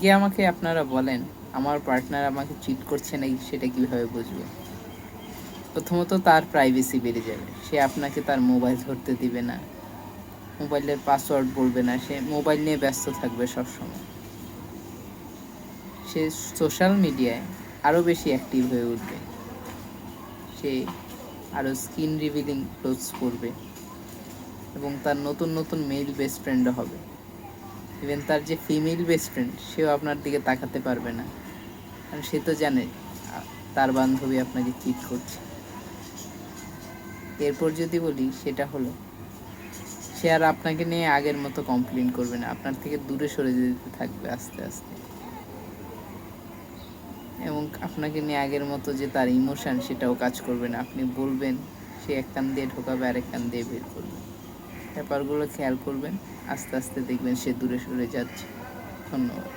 আগে আমাকে আপনারা বলেন, আমার পার্টনার আমাকে চিট করছে নাকি সেটা কিভাবে বুঝবো? প্রথমত তার প্রাইভেসি বেড়ে যাবে। সে আপনাকে তার মোবাইল ধরতে দিবে না। মোবাইলের পাসওয়ার্ড বলবে না। সে মোবাইল নিয়ে ব্যস্ত থাকবে সবসময়। সে সোশ্যাল মিডিয়ায় আরও বেশি অ্যাক্টিভ হয়ে উঠবে। সে আরও স্কিন রিভিলিং ক্লোথস পরবে এবং তার নতুন নতুন মেল বেস্ট ফ্রেন্ডও হবে। ইভেন তার যে ফিমেল বেস্ট ফ্রেন্ড সেও আপনার দিকে তাকাতে পারবে না, কারণ সে তো জানে তার বান্ধবী আপনাকে চিট করছে। এরপর যদি বলি, সেটা হলো সে আর আপনাকে নিয়ে আগের মতো কমপ্লেন করবে না, আপনার থেকে দূরে সরে যেতে থাকবে আস্তে আস্তে। এবং আপনাকে নিয়ে আগের মতো যে তার ইমোশান সেটাও কাজ করবে না। আপনি বলবেন, সে এক কান দিয়ে ঢোকাবে আর এক কান দিয়ে বের করবে। ব্যাপারগুলো খেয়াল করবেন, আস্তে আস্তে দেখবেন সে দূরে সরে যাচ্ছে। ধন্যবাদ।